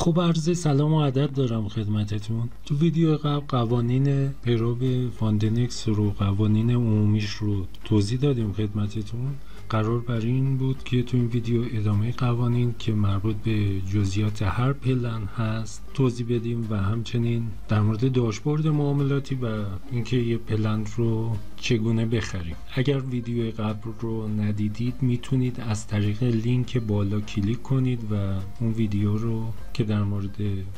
خب عرض سلام و ادب دارم خدمتتون. تو ویدیو قبل قوانین پرو فاندنکس رو، قوانین عمومیش رو توضیح دادیم خدمتتون. قرار بر این بود که تو این ویدیو ادامه قوانین که مربوط به جزئیات هر پلن هست توضیح بدیم و همچنین در مورد داشبورد معاملاتی و اینکه یه پلن رو چگونه بخریم. اگر ویدیو قبل رو ندیدید میتونید از طریق لینک بالا کلیک کنید و اون ویدیو رو که در مورد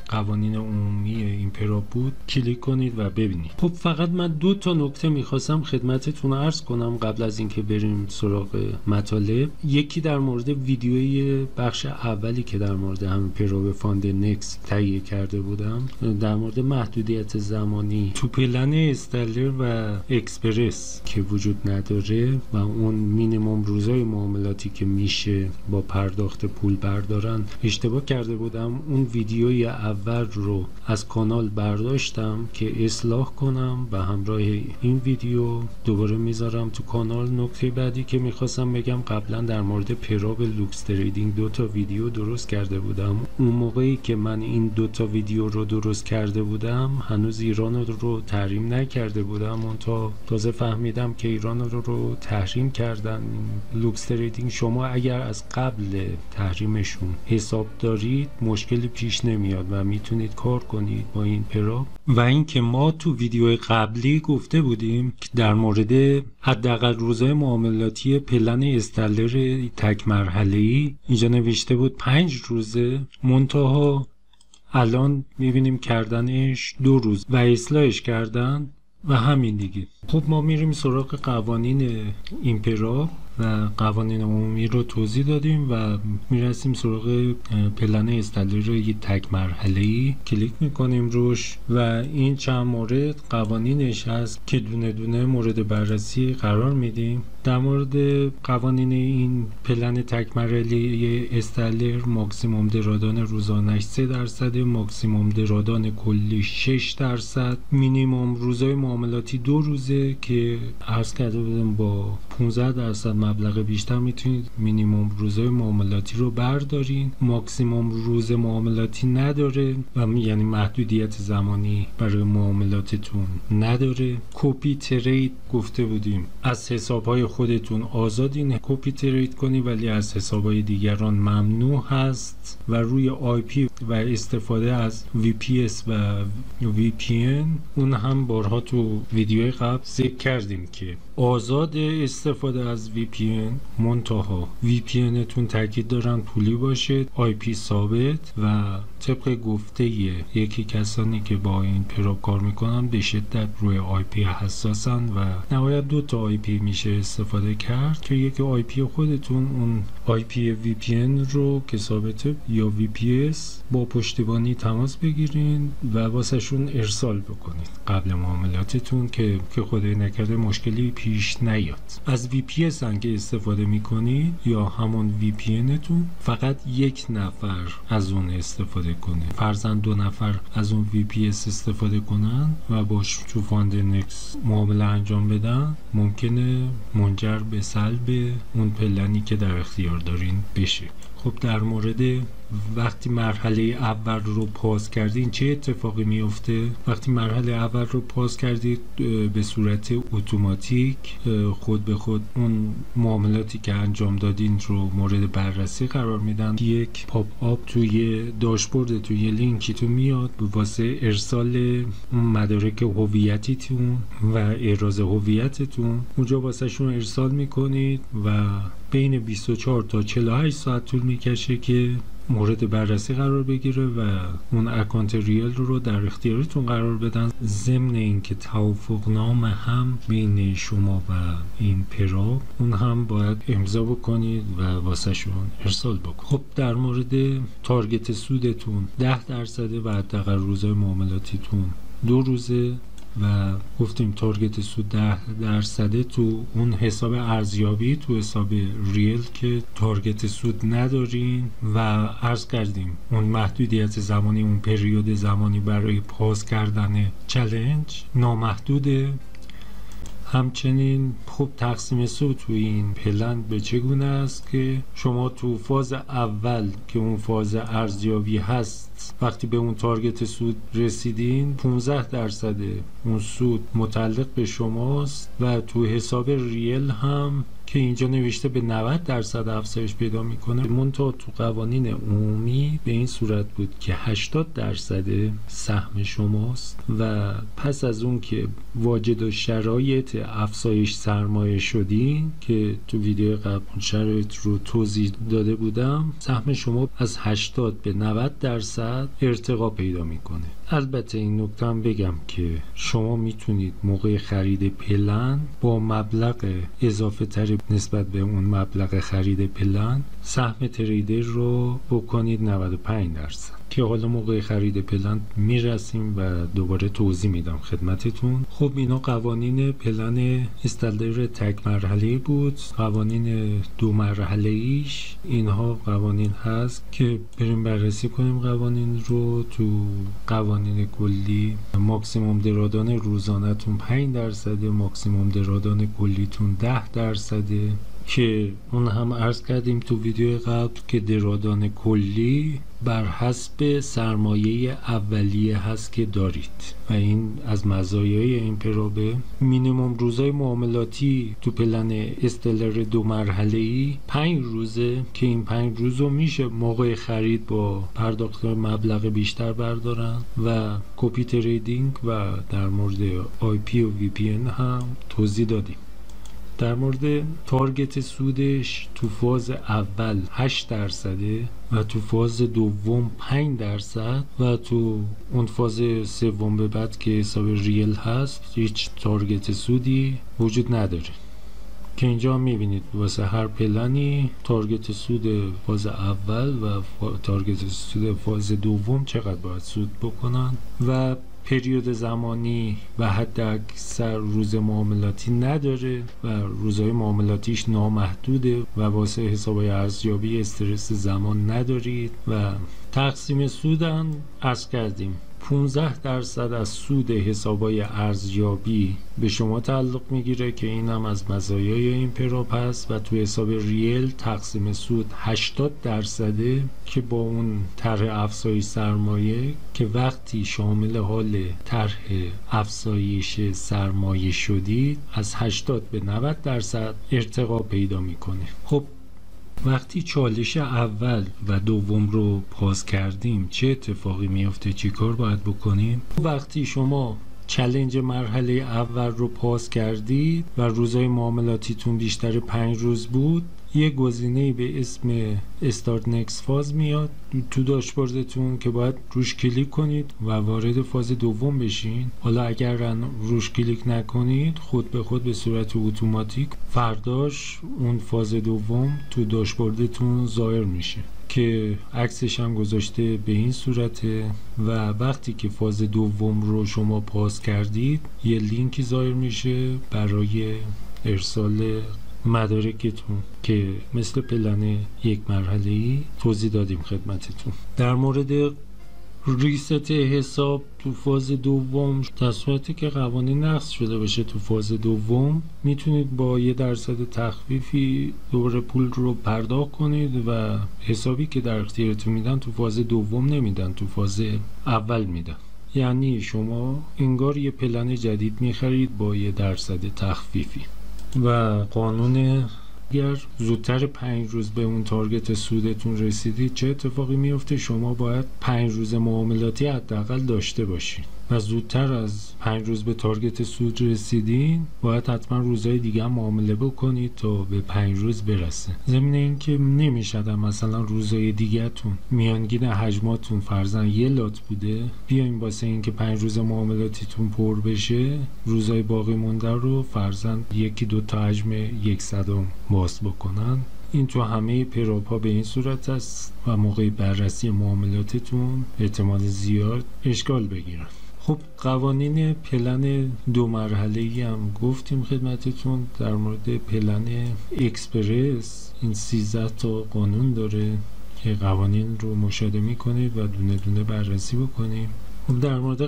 قوانین عمومی این پرو بود کلیک کنید و ببینید. خب فقط من 2 تا نکته میخواستم خدمتتون عرض کنم قبل از اینکه بریم سراغ مطالب. یکی در مورد ویدیوی بخش اولی که در مورد همین پرو فاندنکس تهیه کرده بودم، در مورد محدودیت زمانی تو پلن استالر و اکسپرس که وجود نداره و اون مینیمم روزهای معاملاتی که میشه با پرداخت پول بردارن اشتباه کرده بودم. اون ویدیوی اول رو از کانال برداشتم که اصلاح کنم و همراه این ویدیو دوباره میذارم تو کانال. نکته بعدی که میخواستم بگم، قبلا در مورد پرو لوکس تریدینگ 2 تا ویدیو درست کرده بودم. اون موقعی که من این 2 تا ویدیو رو درست کرده بودم هنوز ایران رو تحریم نکرده بودم، اون تا تازه فهمیدم که ایران رو تحریم کردن. لوکس تریدینگ شما اگر از قبل تحریمشون حساب دارید مشکلی پیش نمیاد و میتونید کار کنید با این پرو. و اینکه ما تو ویدیو قبلی گفته بودیم که در مورد حداقل روزهای معاملاتی پلن استالر تک مرحله‌ای اینجا نوشته بود 5 روزه، منتها الان میبینیم کردنش 2 روز و اصلاحش کردن و همین دیگه. خب ما میریم سراغ قوانین این پرو و قوانین عمومی رو توضیح دادیم و میرسیم سراغ پلن استالر یک تک مرحله‌ای. کلیک میکنیم روش و این چند مورد قوانینش هست که دونه دونه مورد بررسی قرار میدیم. در مورد قوانین این پلن تک مرحله‌ای استالر، ماکسیموم درآمد روزانه‌اش 3%، ماکسیموم درآمد کلی 6%، مینیمم روزهای معاملاتی 2 روزه که عرض کرده بودم با 15% مبلغ بیشتر میتونید مینیمم روزهای معاملاتی رو بردارین. ماکسیمم روز معاملاتی نداره و یعنی محدودیت زمانی برای معاملاتتون نداره. کپی ترید گفته بودیم از حسابهای خودتون آزادین کپی ترید کنی ولی از حسابهای دیگران ممنوع هست. و روی آی پی و استفاده از وی پی اس و وی پی این اون هم بارها تو ویدیوی قبل ذکر کردیم که آزاد استفاده از وی پی این، منتها وی پی این تون تاکید دارن پولی باشه، آی پی ثابت و طبق گفته یکی کسانی که با این پرو کار میکنن به شدت روی آی پی حساسن و نهایت 2 تا آی پی میشه استفاده کرد که یکی آی پی خودتون اون آی پی وی پی این رو که ثابته یا وی پی اس با پشتیبانی تماس بگیرین و واسه شون ارسال بکنید قبل معاملاتتون که خدای نکرده مشکلی پیش نیاد. از وی پی اس هم که استفاده میکنید یا همون وی پی این تون فقط 1 نفر از اون استفاده کنه، فرضاً 2 نفر از اون وی پی اس استفاده کنن و باش تو فاندنکس معامله انجام بدن، ممکنه منجر به سلب اون پلنی که در اختیار دارین بشه. خب در مورد وقتی مرحله اول رو پاس کردین چه اتفاقی میفته؟ وقتی مرحله اول رو پاس کردید به صورت اتوماتیک خود به خود اون معاملاتی که انجام دادین رو مورد بررسی قرار میدن. یک پاپ آپ توی داشبورد توی لینکی تو میاد واسه ارسال اون مدارک هویتیتون و احراز هویتتون، اونجا واسه شون ارسال میکنید و بین 24 تا 48 ساعت طول میکشه که مورد بررسی قرار بگیره و اون اکانت ریل رو در اختیارتون قرار بدن. ضمن اینکه توافقنامه هم بین شما و این پرو اون هم باید امضا بکنید و واسه شون ارسال بکنید. خب در مورد تارگت سودتون 10% و حداقل روزهای معاملاتیتون 2 روزه و گفتیم تارگت سود 10% تو اون حساب ارزیابی، تو حساب ریل که تارگت سود ندارین و عرض کردیم اون محدودیت زمانی، اون پریود زمانی برای پاس کردن چالش نامحدوده. همچنین خب تقسیم سود تو این پلن به چگونه است که شما تو فاز اول که اون فاز ارزیابی هست، وقتی به اون تارگت سود رسیدین 15% اون سود متعلق به شماست و تو حساب ریل هم که اینجا نوشته به 90% افزایش پیدا میکنه. منتها تو قوانین عمومی به این صورت بود که 80% سهم شماست و پس از اون که واجد شرایط افزایش سرمایه شدین که تو ویدیو قبل شرایط رو توضیح داده بودم، سهم شما از 80 به 90% ارتقا پیدا میکنه. البته این نکته هم بگم که شما میتونید موقع خرید پلن با مبلغ اضافه تری نسبت به اون مبلغ خرید پلن سهم تریدر رو بکنید 95%، که حالا موقع خرید پلن میرسیم و دوباره توضیح میدم خدمتتون. خب اینا قوانین پلن استالدر تک مرحله بود. قوانین 2 مرحله ایش اینها قوانین هست که بریم بررسی کنیم قوانین رو. تو قوانین کلی ماکسیموم درآمد روزانه‌تون 5%، ماکسیموم درآمد کلیتون 10%، که اون هم عرض کردیم تو ویدیو قبل که درآمد کلی بر حسب سرمایه اولیه هست که دارید و این از مزایای این پروبه. مینیمم روزهای معاملاتی تو پلن استالدر 2 مرحله ای 5 روزه که این 5 روز رو میشه موقع خرید با پرداخت مبلغ بیشتر بردارن و کپی تریدینگ و در مورد آی پی و وی پی ان هم توضیح دادیم. در مورد تارگت سودش تو فاز اول 8% و تو فاز دوم 5% و تو اون فاز سوم به بعد که حساب ریل هست هیچ تارگت سودی وجود نداره، که اینجا میبینید واسه هر پلنی تارگت سود فاز اول و تارگت سود فاز دوم چقدر باید سود بکنن و پریود زمانی و حد اکثر روز معاملاتی نداره و روزهای معاملاتیش نامحدوده و واسه حسابای ارزیابی استرس زمان ندارید و تقسیم سودن عرض کردیم 15% از سود حسابای ارزیابی به شما تعلق میگیره که این هم از مزایای این پروب هست و تو حساب ریل تقسیم سود 80% که با اون طرح افزایش سرمایه که وقتی شامل حال طرح افزایش سرمایه شدید از 80 به 90% ارتقا پیدا میکنه. خب وقتی چالش اول و دوم رو پاس کردیم چه اتفاقی میفته؟ چی کار باید بکنیم؟ وقتی شما چالش مرحله اول رو پاس کردید و روزهای معاملاتیتون بیشتر 5 روز بود، یه گزینه‌ای به اسم استارت نکست فاز میاد تو داشبوردتون که باید روش کلیک کنید و وارد فاز دوم بشین. حالا اگر روش کلیک نکنید خود به خود به صورت اتوماتیک فرداش اون فاز دوم تو داشبوردتون ظاهر میشه که عکسش هم گذاشته به این صورته و وقتی که فاز دوم رو شما پاس کردید یه لینکی ظاهر میشه برای ارسال مدارکتون که مثل پلن 1 مرحله‌ای توضیح دادیم خدمتتون. در مورد ریست حساب تو فاز دوم، در صورتی که قوانین نقض شده باشه تو فاز دوم میتونید با 1% تخفیفی دوباره پول رو پرداخت کنید و حسابی که در اختیارتون میدن تو فاز دوم نمیدن، تو فاز اول میدن. یعنی شما انگار یه پلن جدید میخرید با 1% تخفیفی. و قانون اگر زودتر 5 روز به اون تارگت سودتون رسیدید چه اتفاقی میفته؟ شما باید 5 روز معاملاتی حداقل داشته باشید و زودتر از 5 روز به تارگت سود رسیدین باید حتما روزهای دیگه هم معامله بکنید تا به 5 روز برسه. ضمن اینکه نمیشه مثلا روزهای دیگه‌تون میانگین حجماتون فرضاً 1 لات بوده، بیاین واسه اینکه 5 روز معاملاتیتون پر بشه روزهای باقی مونده رو فرضاً 1-2 تا حجم 100 باز بکنن. این تو همه پروب ها به این صورت است و موقع بررسی معاملاتتون احتمال زیاد اشکال بگیرن. خب قوانین پلن 2 مرحله‌ای هم گفتیم خدمتتون. در مورد پلن اکسپرس این 13 تا قانون داره که قوانین رو مشاهده میکنید و دونه دونه بررسی بکنیم. در مورد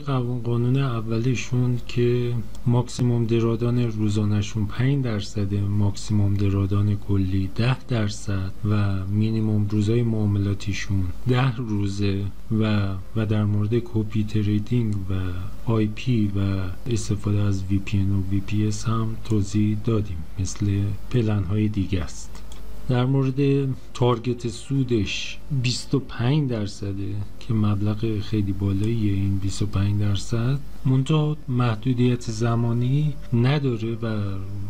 قانون اولشون که ماکسیموم درآدان روزانهشون 5%، ماکسیموم درآدان کلی 10% و مینیموم روزهای معاملاتیشون 10 روزه و در مورد کپی تریدینگ و آی پی و استفاده از وی پی ان و وی پی اس هم توضیح دادیم، مثل پلن های دیگه است. در مورد تارگت سودش 25% که مبلغ خیلی بالاییه این 25%، منتها محدودیت زمانی نداره و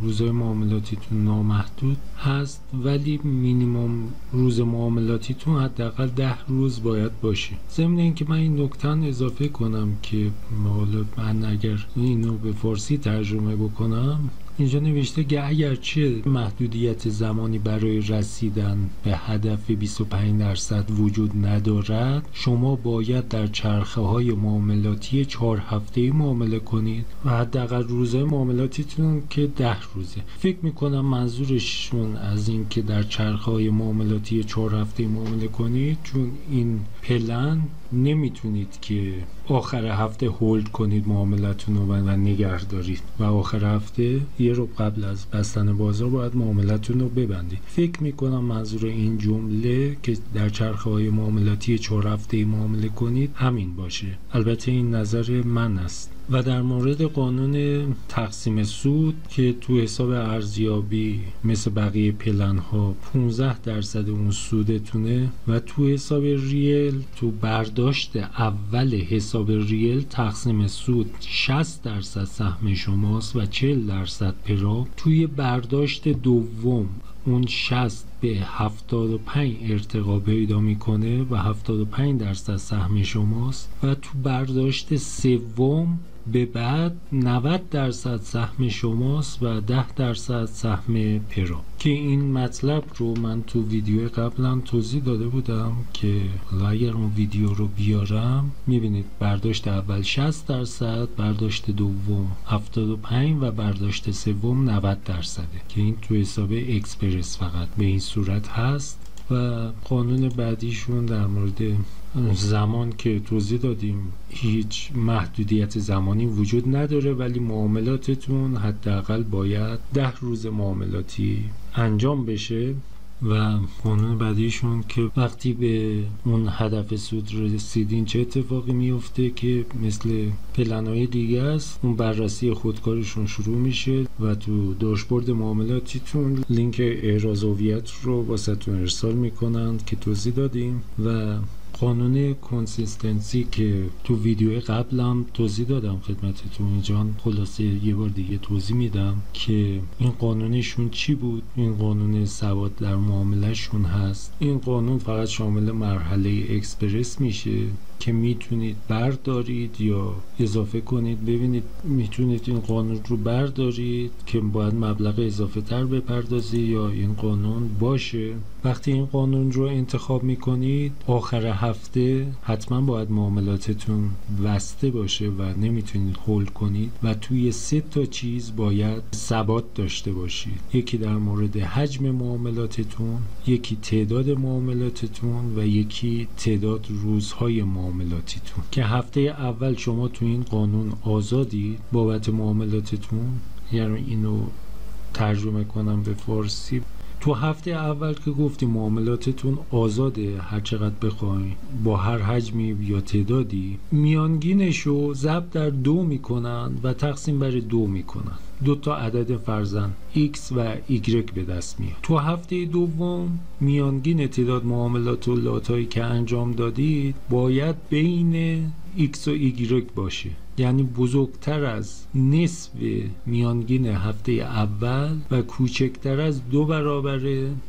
روزهای معاملاتیتون نامحدود هست، ولی مینیمم روز معاملاتیتون حداقل 10 روز باید باشه. ضمن اینکه من این نکته اضافه کنم که حالا من اگر اینو به فارسی ترجمه بکنم، اینجا نوشته که اگرچه محدودیت زمانی برای رسیدن به هدف 25% وجود ندارد، شما باید در چرخه های معاملاتی 4 هفته‌ای معامله کنید و حداقل روزهای معاملاتیتون که 10 روزه. فکر میکنم منظورشون از این که در چرخه های معاملاتی 4 هفته‌ای معامله کنید، چون این پلن نمیتونید که آخر هفته هولد کنید معاملتون رو و نگه دارید و آخر هفته یه رو قبل از بستن بازار باید معاملتون رو ببندید. فکر میکنم منظور این جمله که در چرخه های معاملاتی 4 هفته‌ای معامله کنید همین باشه. البته این نظر من است. و در مورد قانون تقسیم سود که تو حساب ارزیابی مثل بقیه پلن ها 15% اون سودتونه و تو حساب ریل، تو برداشت اول حساب ریل تقسیم سود 60% سهم شماست و 40% پرا. توی برداشت دوم اون 60 به 75 ارتقا پیدا میکنه و 75% سهم شماست و تو برداشت سوم به بعد 90% سهم شماست و 10% سهم پرا. که این مطلب رو من تو ویدیو قبلا توضیح داده بودم که اگر اون ویدیو رو بیارم میبینید برداشت اول 60%، برداشت دوم 75 و برداشت سوم 90%، که این تو حساب اکسپرس فقط به این صورت هست. و قانون بعدیشون در مورد زمان که توضیح دادیم، هیچ محدودیت زمانی وجود نداره، ولی معاملاتتون حداقل باید 10 روز معاملاتی انجام بشه. و قانون بعدیشون که وقتی به اون هدف سود رسیدین چه اتفاقی میفته، که مثل پلن‌های دیگه است، اون بررسی خودکارشون شروع میشه و تو داشبورد معاملاتیتون لینک احراز هویت رو واسهتون ارسال میکنن که توضیح دادیم. و قانون کنسیستنسی که تو ویدیو قبلم توضیح دادم خدمتتون، اینجا خلاصه یه بار دیگه توضیح میدم که این قانونشون چی بود. این قانون سواد در معاملهشون هست. این قانون فقط شامل مرحله اکسپرس میشه که میتونید بردارید یا اضافه کنید. ببینید میتونید این قانون رو بردارید که باید مبلغ اضافه تر بپردازی یا این قانون باشه. وقتی این قانون رو انتخاب میکنید آخر هفته حتما باید معاملاتتون بسته باشه و نمیتونید هولد کنید و توی 3 تا چیز باید ثبات داشته باشید. یکی در مورد حجم معاملاتتون، یکی تعداد معاملاتتون و یکی تعداد روزهای معاملاتیتون. که هفته اول شما تو این قانون آزادی بابت معاملاتتون، یعنی اینو ترجمه کنم به فارسی، تو هفته اول که گفتی معاملاتتون آزاده، هر چقدر بخواید با هر حجمی یا تعدادی، میانگینشو ضرب در 2 میکنن و تقسیم بر 2 میکنن. 2 تا عدد فرزند X و Y به دست میاد. تو هفته دوم میانگین تعداد معاملات و لاتایی که انجام دادید باید بین X و Y باشه، یعنی بزرگتر از نصف میانگین هفته اول و کوچکتر از 2 برابر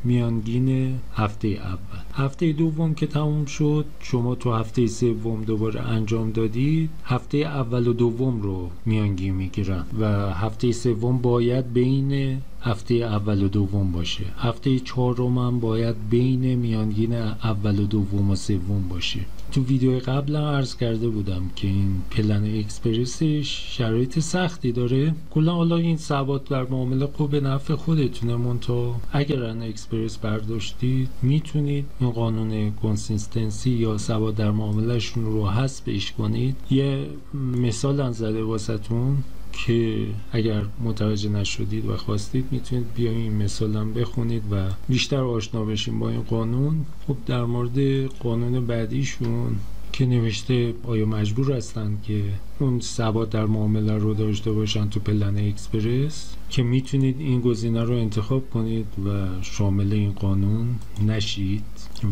میانگین هفته اول. هفته دوم که تموم شد، شما تو هفته سوم دوباره انجام دادید، هفته اول و دوم رو میانگین میگیرن و هفته سوم باید بین هفته اول و دوم باشه. هفته چهارم هم باید بین میانگین اول و دوم و سوم باشه. تو ویدیو قبلا عرض کرده بودم که این پلن اکسپرسش شرایط سختی داره. کلا حالا این ثبات در معامله خوب به نفع خودتونه، منتها اگر ان اکسپرس برداشتید میتونید این قانون کنسیستنسی یا ثبات در معاملهشون رو حذفش کنید. یه مثال زده واسهتون که اگر متوجه نشدید و خواستید میتونید بیاین این مثالم بخونید و بیشتر آشنا بشین با این قانون. خب در مورد قانون بعدیشون که نوشته آیا مجبور هستن که اون ثبات در معامله رو داشته باشن تو پلن اکسپرس، که میتونید این گزینه رو انتخاب کنید و شامل این قانون نشید.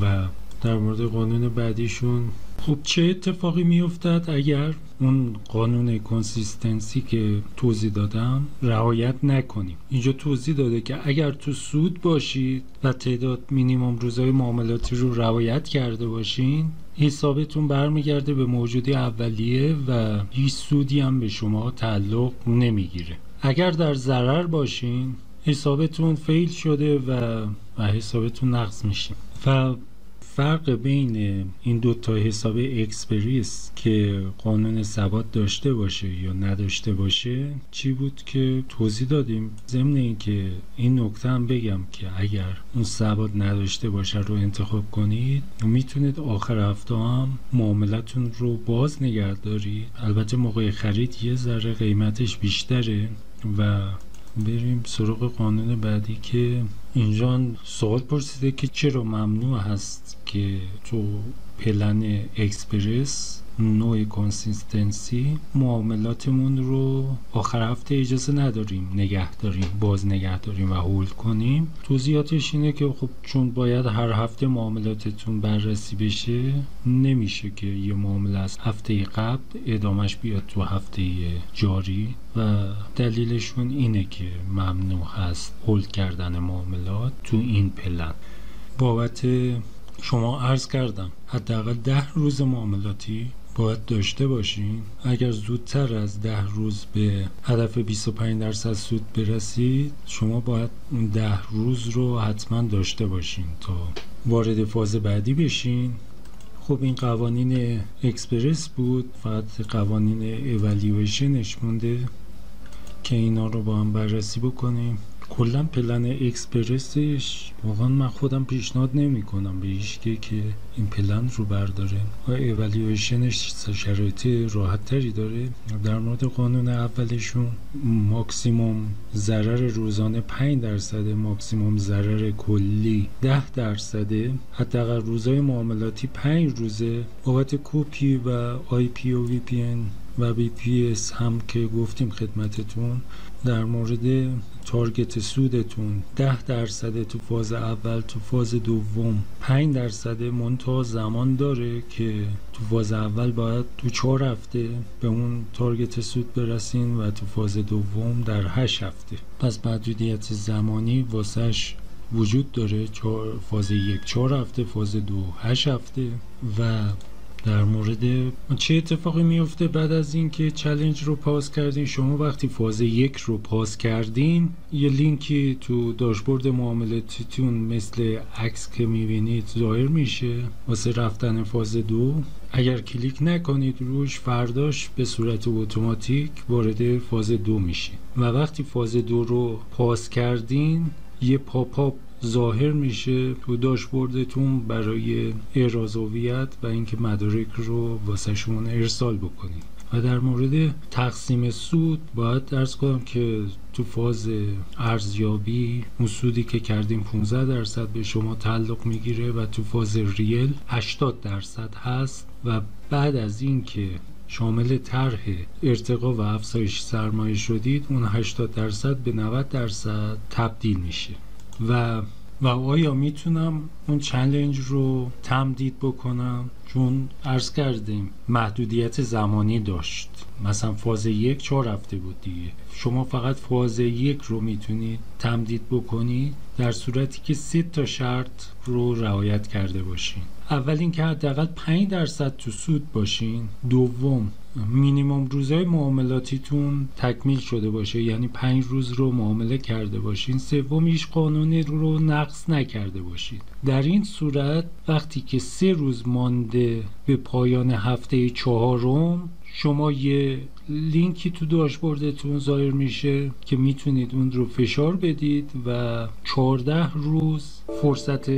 و در مورد قانون بعدیشون خب چه اتفاقی میافتد اگر اون قانون کنسیستنسی که توضیح دادم رعایت نکنیم. اینجا توضیح داده که اگر تو سود باشید و تعداد مینیمم روزهای معاملاتی رو رعایت کرده باشین، حسابتون برمیگرده به موجودی اولیه و هیچ سودی هم به شما تعلق نمیگیره. اگر در ضرر باشین، حسابتون فیل شده و حسابتون نقض میشه. و فرق بین این دو تا حساب اکسپرس که قانون ثبات داشته باشه یا نداشته باشه چی بود که توضیح دادیم. ضمن این که این نکته هم بگم که اگر اون ثبات نداشته باشه رو انتخاب کنید، میتونید آخر هفته هم معاملتون رو باز نگه دارید. البته موقع خرید یه ذره قیمتش بیشتره. و بریم سراغ قانون بعدی که اینجا سوال پرسیده که چرا ممنوع هست که تو پلن اکسپرس نوع کنسیستنسی معاملاتمون رو آخر هفته اجازه نداریم نگه داریم، باز نگه داریم و هولد کنیم. توضیحاتش اینه که خب چون باید هر هفته معاملاتتون بررسی بشه، نمیشه که یه معامله از هفته قبل ادامش بیاد تو هفته جاری. و دلیلشون اینه که ممنوع هست هولد کردن معاملات تو این پلن. بابت شما عرض کردم حداقل 10 روز معاملاتی باید داشته باشین. اگر زودتر از 10 روز به هدف 25% سود برسید، شما باید اون 10 روز رو حتما داشته باشین تا وارد فاز بعدی بشین. خب این قوانین اکسپرس بود، فقط قوانین اوالیویشنش مونده که اینا رو با هم بررسی بکنیم. کلا پلن اکسپرسش واقعا من خودم پیشنهاد نمی کنم به هیچکی که این پلن رو برداره. و اوالیویشنش شرایط راحت تری داره. در مورد قانون اولشون ماکسیموم ضرر روزانه 5%، ماکسیموم ضرر کلی 10%، حداقل روزهای معاملاتی 5 روزه. بابت کوپی و آی پی و وی پی ان و بی پی اس هم که گفتیم خدمتتون. در مورد تارگت سودتون 10% تو فاز اول، تو فاز دوم 5%. منتها زمان داره که تو فاز اول باید تو 4 هفته به اون تارگت سود برسین و تو فاز دوم در 8 هفته. پس محدودیت زمانی واسش وجود داره. فاز 1 4 هفته، فاز 2 8 هفته. و در مورد چه اتفاقی میفته بعد از اینکه چالش رو پاس کردین، شما وقتی فاز 1 رو پاس کردین، یه لینکی تو داشبورد معاملاتیتون مثل عکس که میبینید ظاهر میشه واسه رفتن فاز 2. اگر کلیک نکنید روش، فرداش به صورت اتوماتیک وارد فاز 2 میشه. و وقتی فاز 2 رو پاس کردین، یه پاپ ظاهر میشه تو داشبوردتون برای احراز هویت و اینکه مدارک رو واسه شون ارسال بکنید. و در مورد تقسیم سود باید عرض کنم که تو فاز ارزیابی اون سودی که کردیم 15% به شما تعلق میگیره و تو فاز ریل 80% هست. و بعد از این که شامل طرح ارتقا و افزایش سرمایه شدید، اون 80% به 90% تبدیل میشه. و آیا میتونم اون چالش رو تمدید بکنم؟ چون عرض کردیم محدودیت زمانی داشت. مثلا فاز 1 4 هفته بود دیگه. شما فقط فاز 1 رو میتونید تمدید بکنید در صورتی که 3 تا شرط رو رعایت کرده باشین. اول اینکه حداقل 5% تو سود باشین. دوم مینیمم روزهای معاملاتیتون تکمیل شده باشه، یعنی 5 روز رو معامله کرده باشین. سوم، هیچ قانونی رو نقض نکرده باشید. در این صورت وقتی که 3 روز مانده به پایان هفته 4م، شما یه لینکی تو داشبوردتون ظاهر میشه که میتونید اون رو فشار بدید و 14 روز فرصت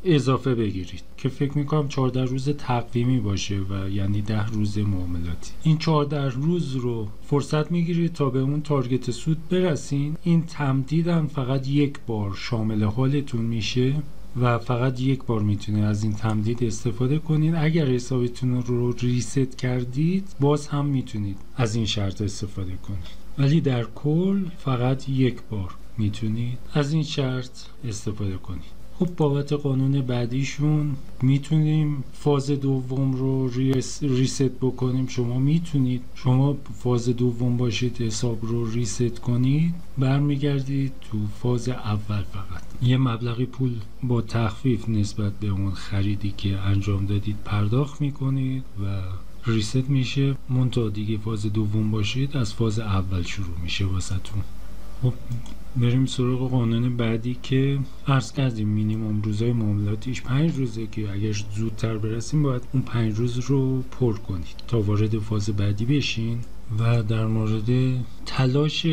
اضافه بگیرید که فکر میکنم 14 روز تقویمی باشه و یعنی 10 روز معاملاتی. این 14 روز رو فرصت میگیرید تا به اون تارگت سود برسین. این تمدید هم فقط 1 بار شامل حالتون میشه و فقط 1 بار میتونید از این تمدید استفاده کنید. اگر حسابتون رو ریست کردید باز هم میتونید از این شرط استفاده کنید، ولی در کل فقط 1 بار میتونید از این شرط استفاده کنید. خب بابت قانون بعدیشون میتونیم فاز دوم رو ریست بکنیم. شما فاز دوم باشید حساب رو ریست کنید، برمیگردید تو فاز اول. فقط یه مبلغی پول با تخفیف نسبت به اون خریدی که انجام دادید پرداخت میکنید و ریست میشه. منتها دیگه فاز دوم باشید از فاز اول شروع میشه واسهتون. خب بریم سراغ قانون بعدی که عرض کردیم مینیمم روزهای معاملاتیش 5 روزه که اگر زودتر برسیم باید اون 5 روز رو پر کنید تا وارد فاز بعدی بشین. و در مورد تلاش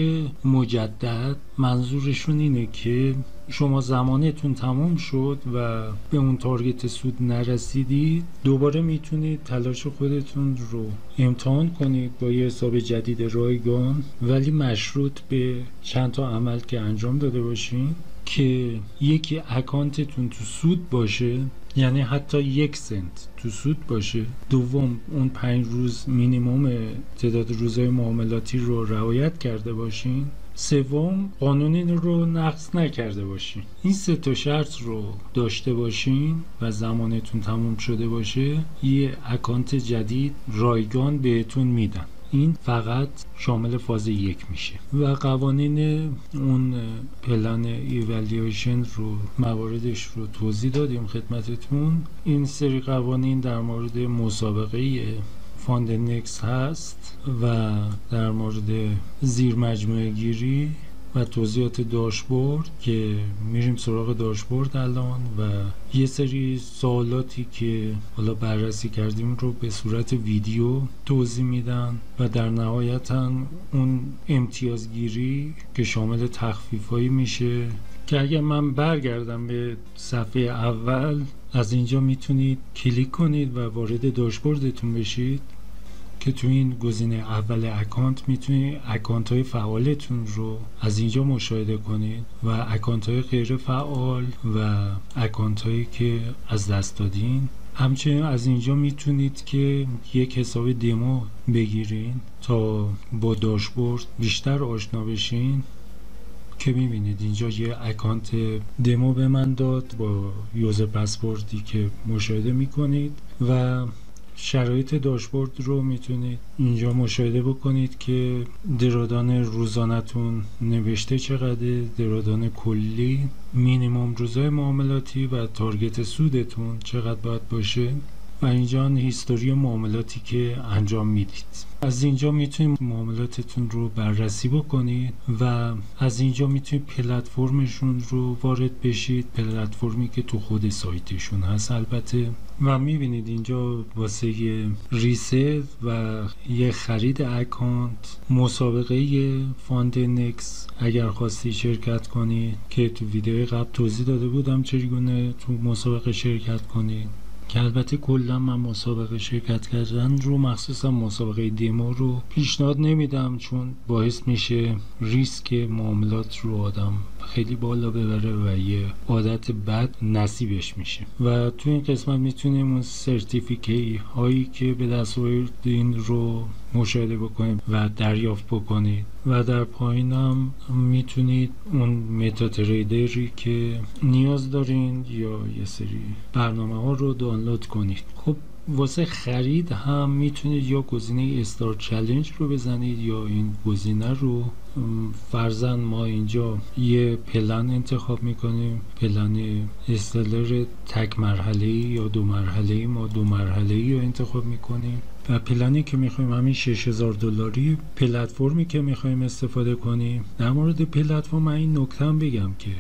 مجدد، منظورشون اینه که شما زمانتون تمام شد و به اون تارگت سود نرسیدید، دوباره میتونید تلاش خودتون رو امتحان کنید با یه حساب جدید رایگان، ولی مشروط به چند تا عمل که انجام داده باشین که یکی اکانتتون تو سود باشه، یعنی حتی 1 سنت تو سود باشه. دوم اون 5 روز مینیمم تعداد روزهای معاملاتی رو رعایت کرده باشین. سوم قانونی رو نقض نکرده باشین. این 3 تا شرط رو داشته باشین و زمانتون تموم شده باشه، یه اکانت جدید رایگان بهتون میدن. این فقط شامل فاز 1 میشه و قوانین اون پلن ایوالیویشن رو مواردش رو توضیح دادیم خدمتتون. این سری قوانین در مورد مسابقه فاندنکس هست و در مورد زیر مجموعه گیری و توضیحات داشبورد که میریم سراغ داشبورد الان و یه سری سوالاتی که حالا بررسی کردیم رو به صورت ویدیو توضیح میدن و در نهایت اون امتیازگیری که شامل تخفیفایی میشه که اگر من برگردم به صفحه اول، از اینجا میتونید کلیک کنید و وارد داشبوردتون بشید که تو این گزینه اول اکانت میتونید اکانت های فعالتون رو از اینجا مشاهده کنید و اکانت های غیر فعال و اکانت هایی که از دست دادین. همچنین از اینجا میتونید که یک حساب دمو بگیرین تا با داشبورد بیشتر آشنا بشین که میبینید اینجا یه اکانت دمو به من داد با یوزر پسوردی که مشاهده میکنید و شرایط داشبورد رو میتونید اینجا مشاهده بکنید که درآمد روزانه‌تون نوشته چقدره، درآمد کلی، مینیمم روزهای معاملاتی و تارگت سودتون چقدر باید باشه و اینجا هیستوری معاملاتی که انجام میدید. از اینجا میتونید معاملاتتون رو بررسی بکنید و از اینجا میتونید پلتفرمشون رو وارد بشید، پلتفرمی که تو خود سایتشون هست البته، و میبینید اینجا واسه ریست و یه خرید اکانت، مسابقه فاندنکس اگر خواستی شرکت کنید که تو ویدیو قبل توضیح داده بودم چگونه تو مسابقه شرکت کنید، که البته کلا من مسابقه شرکت کردن رو مخصوصا مسابقه دمو رو پیشنهاد نمیدم، چون باعث میشه ریسک معاملات رو آدم خیلی بالا ببره و یه عادت بد نصیبش میشه. و تو این قسمت میتونیم اون سرتیفیکیت هایی که به دست آوردین رو مشاهده بکنید و دریافت بکنید و در پایین هم میتونید اون متا تریدری که نیاز دارین یا یه سری برنامه ها رو دانلود کنید. خب واسه خرید هم میتونید یا گزینه استارت چالش رو بزنید یا این گزینه رو. فرضاً ما اینجا یه پلن انتخاب میکنیم، پلن استلر تک مرحله‌ای یا 2 مرحله‌ای، ما 2 مرحله‌ای رو انتخاب میکنیم و پلنی که میخوایم همین $6000 پلتفرمی که میخوایم استفاده کنیم. در مورد پلتفرم من این نکته هم بگم که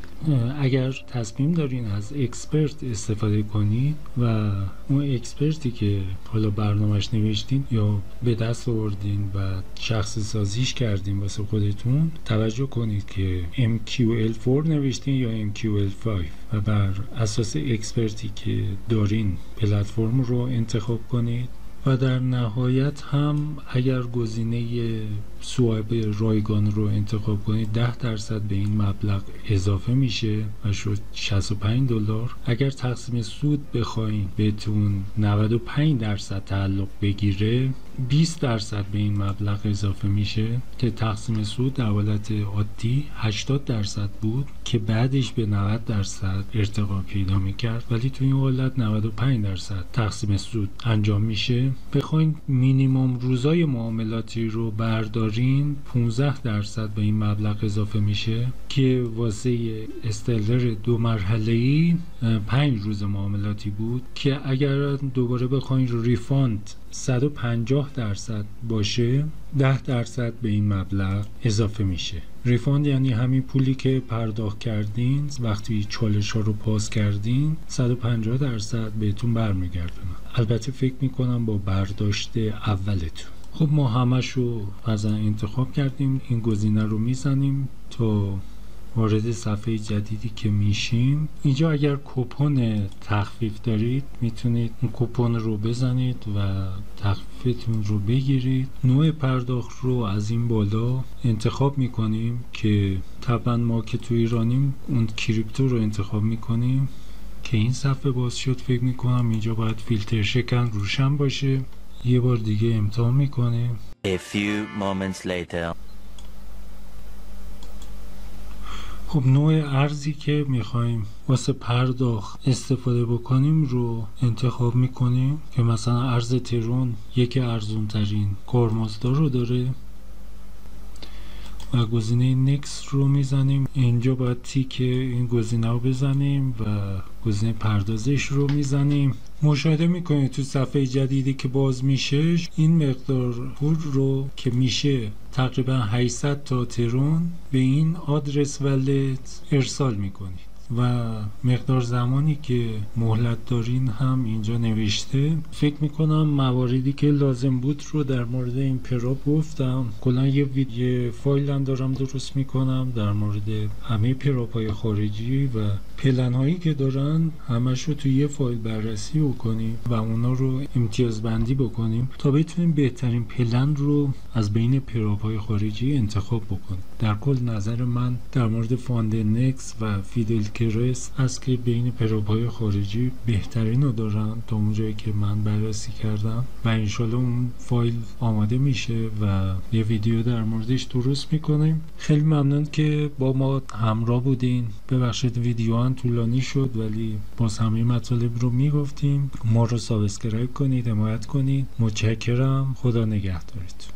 اگر تصمیم دارین از اکسپرت استفاده کنید و اون اکسپرتی که حالا برنامهش نوشتین یا به دست آوردین و شخصی سازیش کردین واسه خودتون، توجه کنید که MQL4 نوشتین یا MQL5 و بر اساس اکسپرتی که دارین پلتفرم رو انتخاب کنید. و در نهایت هم اگر گزینه سوایپ رایگان رو انتخاب کنید 10% به این مبلغ اضافه میشه و شد $65. اگر تقسیم سود بخواین بهتون 95% تعلق بگیره 20% به این مبلغ اضافه میشه که تقسیم سود در حالت عادی 80% بود که بعدش به 90% ارتقا پیدا میکرد، ولی تو این حالت 95% تقسیم سود انجام میشه. بخواین مینیمم روزای معاملاتی رو بردارین 15% به این مبلغ اضافه میشه که واسه استلر 2 مرحله‌ای 5 روز معاملاتی بود که اگر دوباره بخواین ریفاند 150% باشه 10% به این مبلغ اضافه میشه. ریفاند یعنی همین پولی که پرداخت کردین وقتی چالش ها رو پاس کردین 150% بهتون برمیگردونه. البته فکر میکنم با برداشت اولتون. خب ما همشو مثلا انتخاب کردیم، این گزینه رو میزنیم تا وارد صفحه جدیدی که میشیم. اینجا اگر کوپن تخفیف دارید میتونید اون کوپن رو بزنید و تخفیفتون رو بگیرید. نوع پرداخت رو از این بالا انتخاب میکنیم که طبعا ما که تو ایرانیم اون کریپتو رو انتخاب میکنیم که این صفحه باز شد. فکر میکنم اینجا باید فیلتر شکن روشن باشه. یه بار دیگه امتحان میکنیم. A few moments later. خب نوع ارزی که میخوایم واسه پرداخت استفاده بکنیم رو انتخاب میکنیم که مثلا ارز ترون یکی ارزون ترین کارمزدا رو داره و گزینه نکست رو میزنیم. اینجا باید تیک این گزینه رو بزنیم و گزینه پردازش رو میزنیم. مشاهده میکنید تو صفحه جدیدی که باز میشه این مقدار پول رو که میشه تقریبا 800 تا ترون به این آدرس ولت ارسال میکنید و مقدار زمانی که مهلت دارین هم اینجا نوشته. فکر میکنم مواردی که لازم بود رو در مورد این پراپ گفتم. کلا یه فایل هم دارم درست میکنم در مورد همه پراپ های خارجی و پلن هایی که دارن همش رو توی یه فایل بررسی بکنیم و اونا رو امتیازبندی بکنیم تا بتونیم بهترین پلن رو از بین پراپ های خارجی انتخاب بکنیم. در کل نظر من در مورد فاندنکس و فیدل کرست است که بین پراپ های خارجی بهترین رو دارن تا اونجایی که من بررسی کردم و انشالله اون فایل آماده میشه و یه ویدیو در موردش درست میکنیم. خیلی ممنون که با ما همراه بودین. ببخشید ویدیو هم طولانی شد ولی باز همه مطالب رو میگفتیم. ما رو سابسکرایب کنید، حمایت کنید. متشکرم. خدا نگهدارتون.